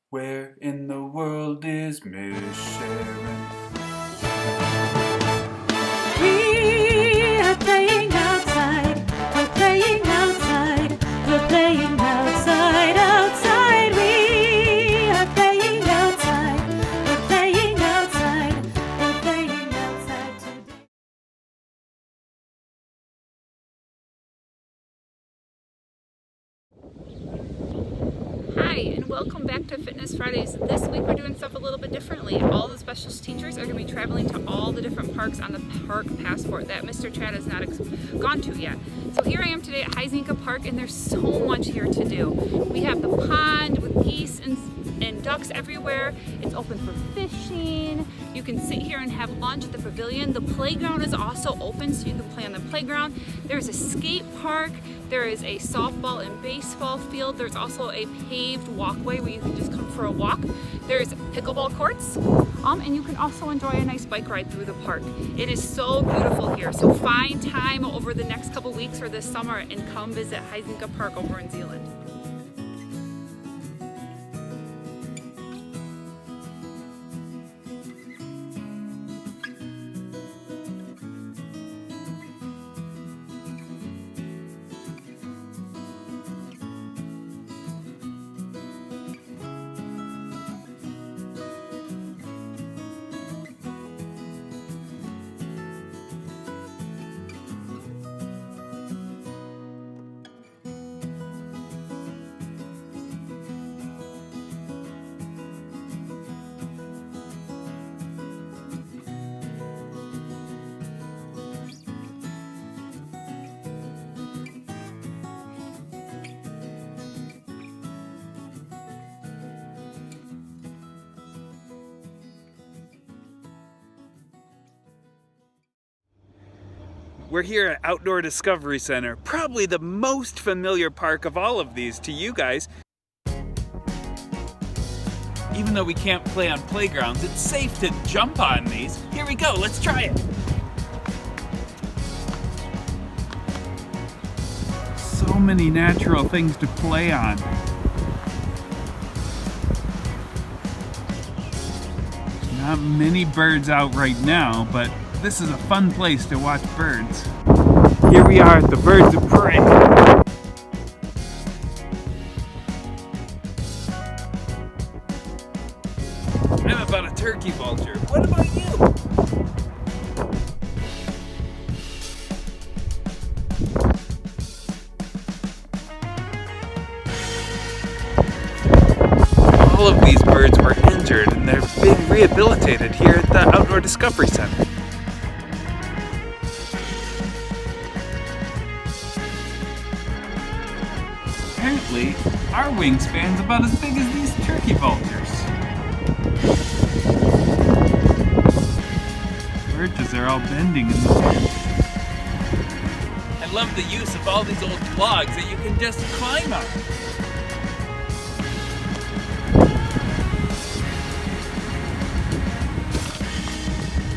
Where in the world is Miss Sharon? We are playing outside. We're playing outside. We're playing outside, outside. We are playing outside. We're playing outside. We're playing outside today. Hi, and welcome back to Fitness Fridays. This week we're doing stuff a little bit differently. All the specialist teachers are going to be traveling to all the different parks on the park passport that Mr. Chad has not gone to yet. So here I am today at Heisinga Park, and there's so much here to do. We have the pond with geese and ducks everywhere. It's open for fishing. You can sit here and have lunch at the pavilion. The playground is also open, so you can play on the playground. There's a skate park. There is a softball and baseball field. There's also a paved walkway where you can just come for a walk. There's pickleball courts, and you can also enjoy a nice bike ride through the park. It is so beautiful here, so find time over the next couple weeks or this summer and come visit Heisinga Park over in Zealand. We're here at Outdoor Discovery Center, probably the most familiar park of all of these to you guys. Even though we can't play on playgrounds, it's safe to jump on these. Here we go, let's try it. So many natural things to play on. Not many birds out right now, but this is a fun place to watch birds. Here we are at the Birds of Prey. I'm about a turkey vulture. What about you? All of these birds were injured and they're being rehabilitated here at the Outdoor Discovery Center. Apparently, our wingspan's about as big as these turkey vultures. Birches are all bending in the wind. I love the use of all these old logs that you can just climb on.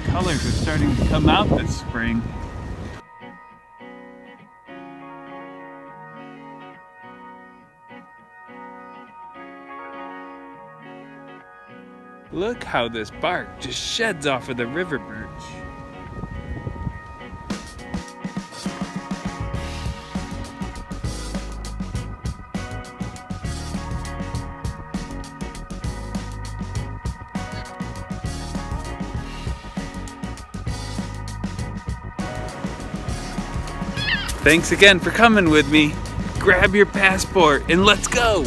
The colors are starting to come out this spring. Look how this bark just sheds off of the river birch. Thanks again for coming with me. Grab your passport and let's go.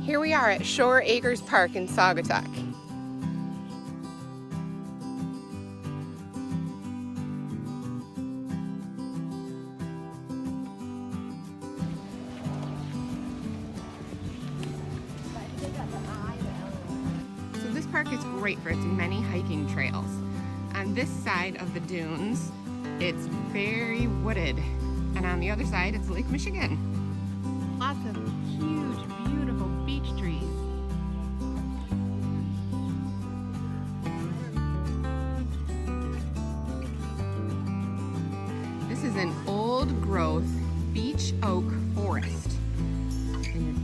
Here we are at Shore Acres Park in Saugatuck. So this park is great for its many hiking trails. On this side of the dunes, it's very wooded, and on the other side, it's Lake Michigan. Lots of huge, beautiful beech trees. This is an old growth beech oak forest.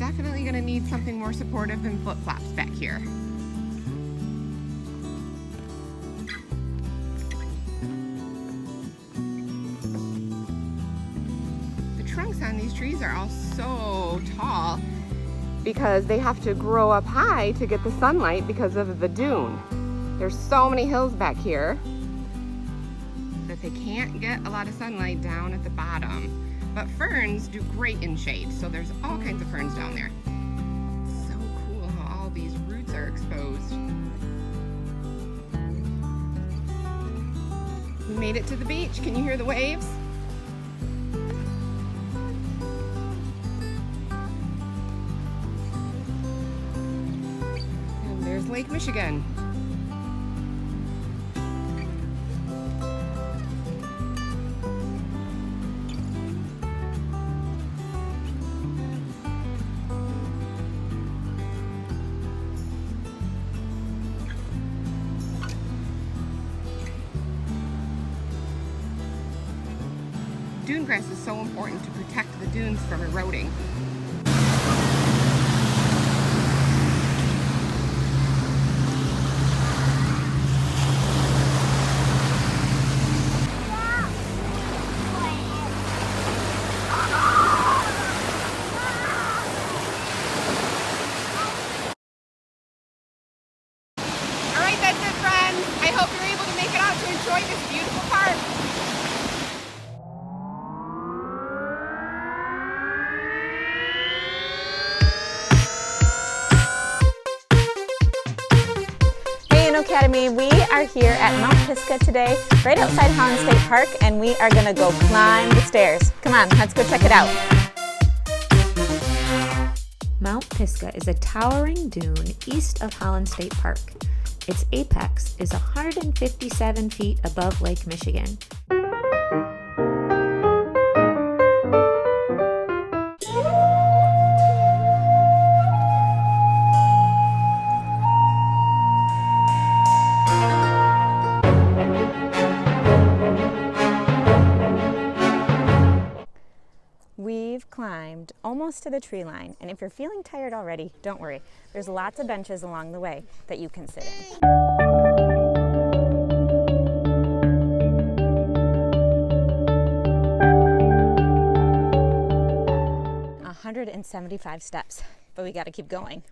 definitely gonna need something more supportive than flip-flops back here. The trunks on these trees are all so tall because they have to grow up high to get the sunlight because of the dune. There's so many hills back here that they can't get a lot of sunlight down at the bottom. But ferns do great in shade, so there's all kinds of ferns down there. So cool how all these roots are exposed. We made it to the beach. Can you hear the waves? And there's Lake Michigan. Dune grass is so important to protect the dunes from eroding. All right, that's it, friends. I hope you're able to make it out to enjoy this beautiful park. Academy. We are here at Mount Pisgah today, right outside Holland State Park, and we are going to go climb the stairs. Come on, let's go check it out. Mount Pisgah is a towering dune east of Holland State Park. Its apex is 157 feet above Lake Michigan. We've climbed almost to the tree line, and if you're feeling tired already, don't worry. There's lots of benches along the way that you can sit in. 175 steps, but we got to keep going.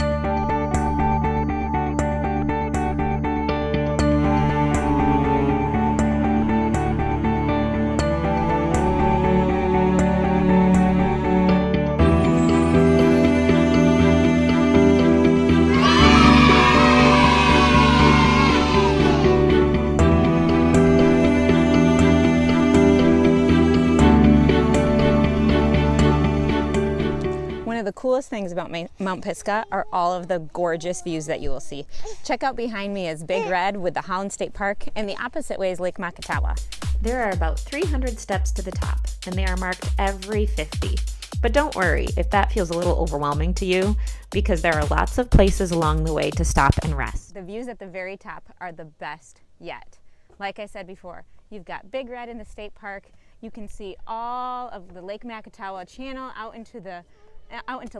The coolest things about Mount Pisgah are all of the gorgeous views that you will see. Check out behind me is Big Red with the Holland State Park, and the opposite way is Lake Makatawa. There are about 300 steps to the top, and they are marked every 50. But don't worry if that feels a little overwhelming to you, because there are lots of places along the way to stop and rest. The views at the very top are the best yet. Like I said before, you've got Big Red in the state park. You can see all of the Lake Makatawa channel out into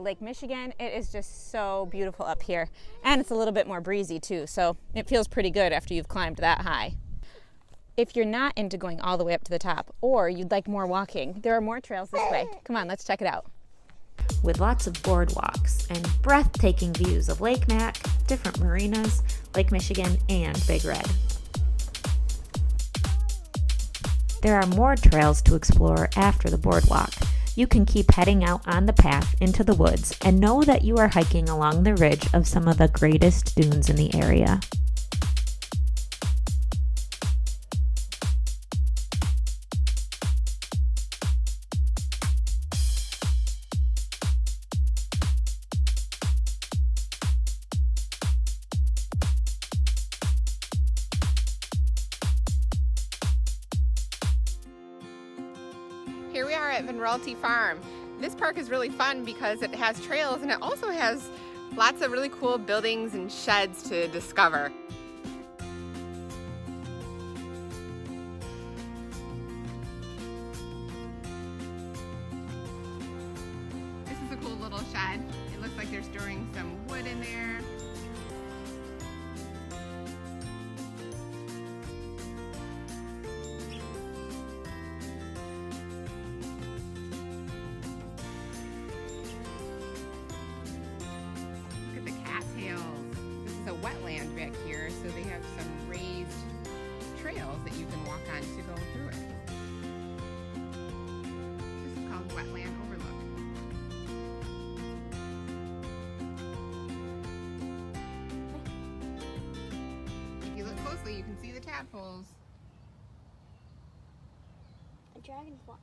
Lake Michigan. It is just so beautiful up here, and it's a little bit more breezy too, so it feels pretty good after you've climbed that high. If you're not into going all the way up to the top, or you'd like more walking, there are more trails this way. Come on, let's check it out. With lots of boardwalks and breathtaking views of Lake Mac, different marinas, Lake Michigan, and Big Red. There are more trails to explore after the boardwalk. You can keep heading out on the path into the woods and know that you are hiking along the ridge of some of the greatest dunes in the area. Here we are at Vanralty Farm. This park is really fun because it has trails and it also has lots of really cool buildings and sheds to discover. This is a cool little shed. It looks like they're storing some wood in there. Look at the cattails. This is a wetland back here, so they have some raised trails that you can walk on to go through it. This is called Wetland Overlook. If you look closely, you can see the tadpoles. A dragonfly.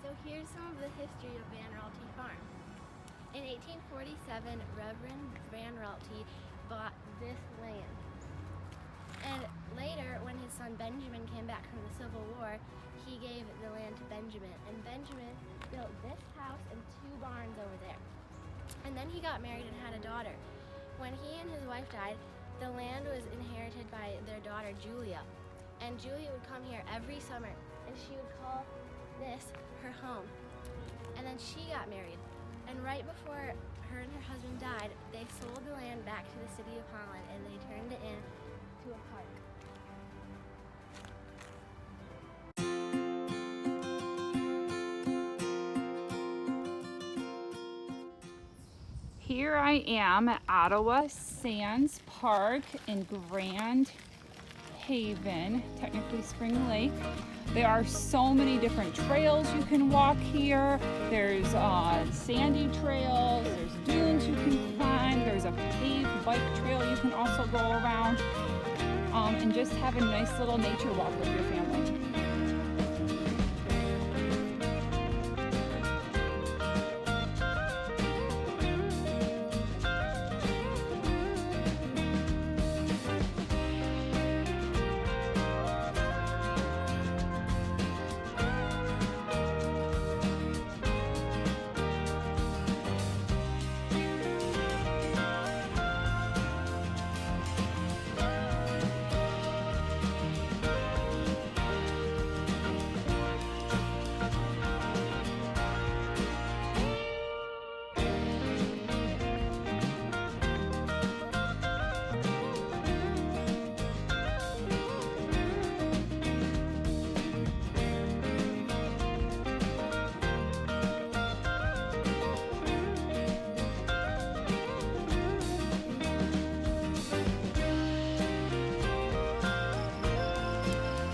So here's some of the history of Van Raalte Farm. In 1847, Reverend Van Raalte bought this land. And later, when his son Benjamin came back from the Civil War, he gave the land to Benjamin. And Benjamin built this house and 2 barns over there. And then he got married and had a daughter. When he and his wife died, the land was inherited by their daughter Julia. And Julia would come here every summer, and she would call this her home. And then she got married. And right before her and her husband died, they sold the land back to the city of Holland, and they turned it into a park. Here I am at Ottawa Sands Park in Grand Haven, technically Spring Lake. There are so many different trails you can walk here. There's sandy trails, there's dunes you can climb, there's a paved bike trail you can also go around, and just have a nice little nature walk with your family.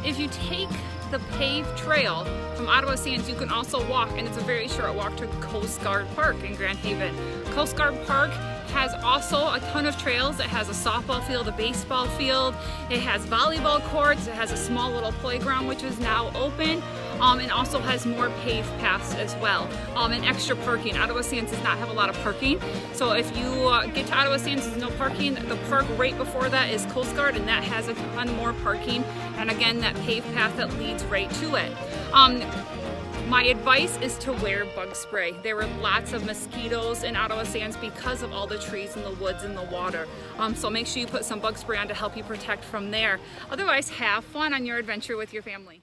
If you take the paved trail from Ottawa Sands, you can also walk, and it's a very short walk to Coast Guard Park in Grand Haven. Coast Guard Park has also a ton of trails. It has a softball field, a baseball field, it has volleyball courts, it has a small little playground which is now open, and also has more paved paths as well, and extra parking. Ottawa Sands does not have a lot of parking, so if you get to Ottawa Sands, there's no parking. The park right before that is Coast Guard, and that has a ton more parking, and again, that paved path that leads right to it. My advice is to wear bug spray. There were lots of mosquitoes in Ottawa Sands because of all the trees and the woods and the water. So make sure you put some bug spray on to help you protect from there. Otherwise, have fun on your adventure with your family.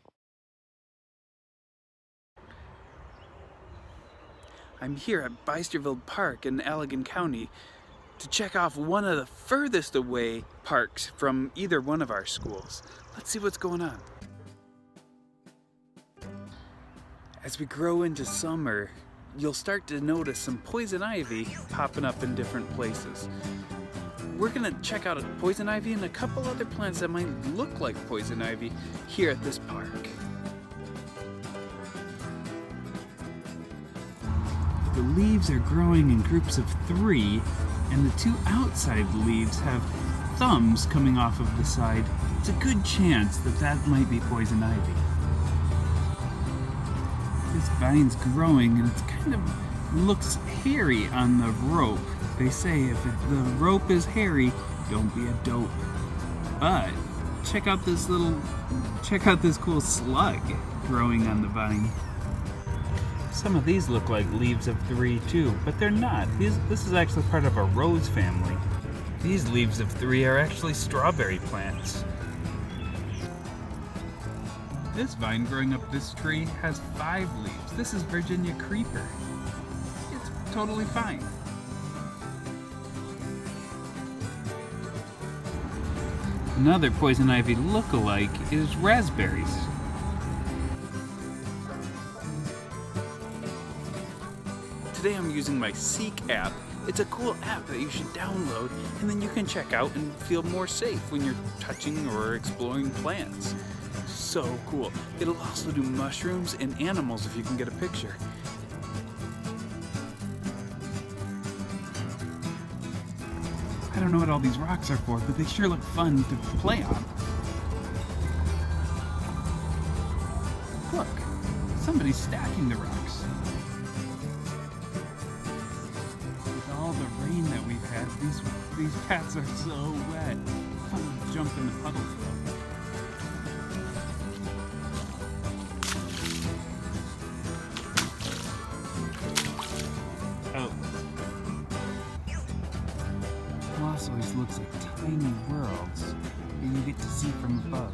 I'm here at Bysterville Park in Allegan County to check off one of the furthest away parks from either one of our schools. Let's see what's going on. As we grow into summer, you'll start to notice some poison ivy popping up in different places. We're gonna check out poison ivy and a couple other plants that might look like poison ivy here at this park. The leaves are growing in groups of 3, and the 2 outside leaves have thumbs coming off of the side. It's a good chance that that might be poison ivy. This vine's growing and it's kind of looks hairy on the rope. They say if the rope is hairy, don't be a dope. But check out this cool slug growing on the vine. Some of these look like leaves of 3 too, but they're not. This is actually part of a rose family. These leaves of 3 are actually strawberry plants. This vine growing up this tree has 5 leaves. This is Virginia creeper. It's totally fine. Another poison ivy look-alike is raspberries. Today I'm using my Seek app. It's a cool app that you should download, and then you can check out and feel more safe when you're touching or exploring plants. So cool. It'll also do mushrooms and animals if you can get a picture. I don't know what all these rocks are for, but they sure look fun to play on. Look, somebody's stacking the rocks. With all the rain that we've had, these paths are so wet. Fun to jump in the puddles though. Oh. Moss always looks like tiny worlds that you get to see from above.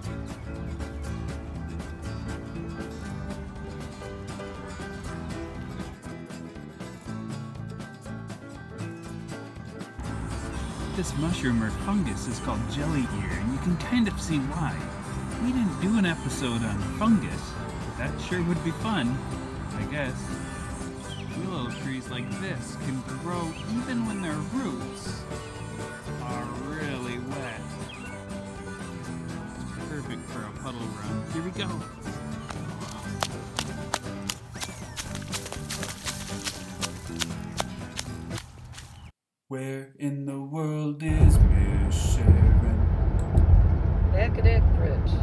This mushroom or fungus is called jelly ear, and you can kind of see why. We didn't do an episode on fungus, but that sure would be fun, I guess. Willow trees like this can grow even when their roots are really wet. It's perfect for a puddle run. Here we go. Where in the world is Miss Sharon? Academic Bridge.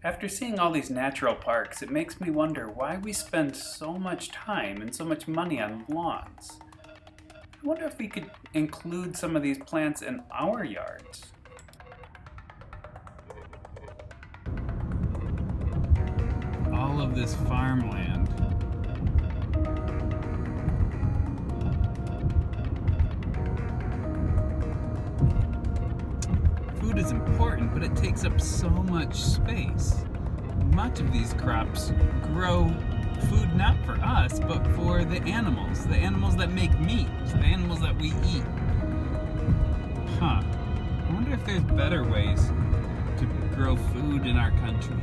After seeing all these natural parks, it makes me wonder why we spend so much time and so much money on lawns. I wonder if we could include some of these plants in our yards. All of this farmland. Food is important, but it takes up so much space. Much of these crops grow food not for us, but for the animals that make meat, the animals that we eat. Huh. I wonder if there's better ways to grow food in our country.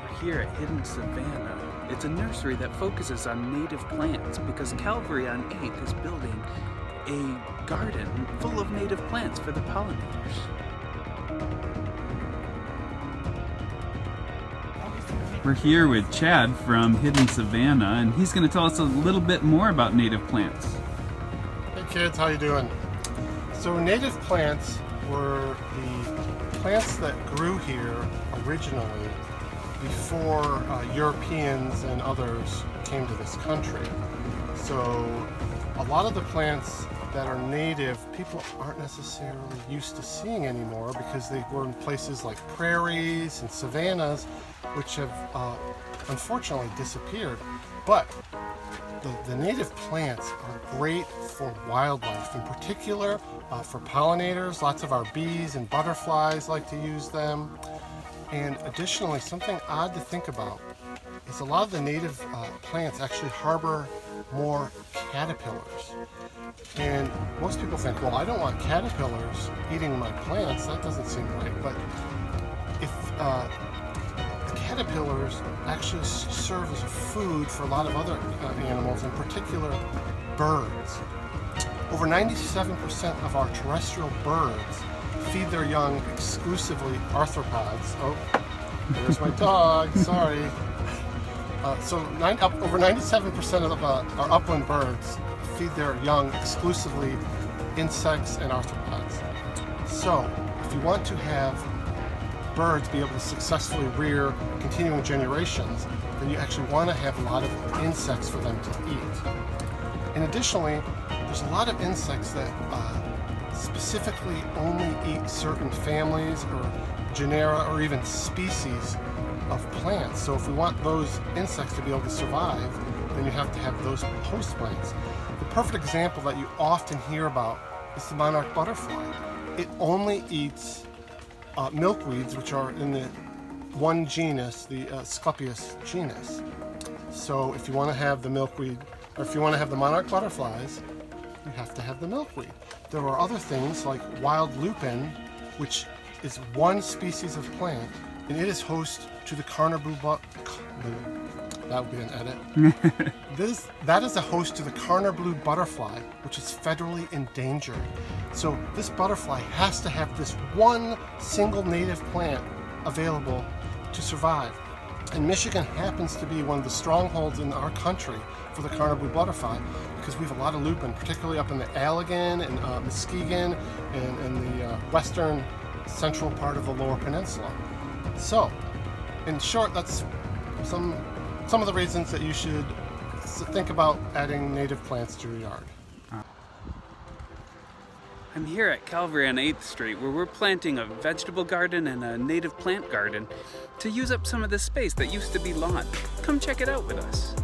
We're here at Hidden Savannah. It's a nursery that focuses on native plants because Calvary on 8th is building a garden full of native plants for the pollinators. We're here with Chad from Hidden Savannah, and he's going to tell us a little bit more about native plants. Hey kids, how you doing? So native plants were the plants that grew here originally before Europeans and others came to this country. So a lot of the plants that are native, people aren't necessarily used to seeing anymore because they were in places like prairies and savannas, which have unfortunately disappeared. But the native plants are great for wildlife, in particular for pollinators. Lots of our bees and butterflies like to use them. And additionally, something odd to think about is a lot of the native plants actually harbor more caterpillars. And most people think, well, I don't want caterpillars eating my plants. That doesn't seem right. But if the caterpillars actually serve as a food for a lot of other animals, in particular birds. Over 97% of our terrestrial birds feed their young exclusively arthropods. Oh, there's my dog, sorry. Over 97% of our upland birds feed their young exclusively insects and arthropods. So, if you want to have birds be able to successfully rear continuing generations, then you actually want to have a lot of insects for them to eat. And additionally, there's a lot of insects that specifically only eat certain families or genera or even species of plants. So if we want those insects to be able to survive, then you have to have those host plants. The perfect example that you often hear about is the monarch butterfly. It only eats milkweeds, which are in the one genus, the Asclepius genus. So if you want to have the milkweed, or if you want to have the monarch butterflies, you have to have the milkweed. There are other things like wild lupin, which is one species of plant, and it is host to the that would be an edit. That is a host to the Carner blue butterfly, which is federally endangered. So this butterfly has to have this one single native plant available to survive. And Michigan happens to be one of the strongholds in our country for the Carner blue butterfly because we have a lot of lupin, particularly up in the Allegan and Muskegon and the western central part of the Lower Peninsula. So, in short, that's some of the reasons that you should think about adding native plants to your yard. I'm here at Calvary on 8th Street where we're planting a vegetable garden and a native plant garden to use up some of the space that used to be lawn. Come check it out with us.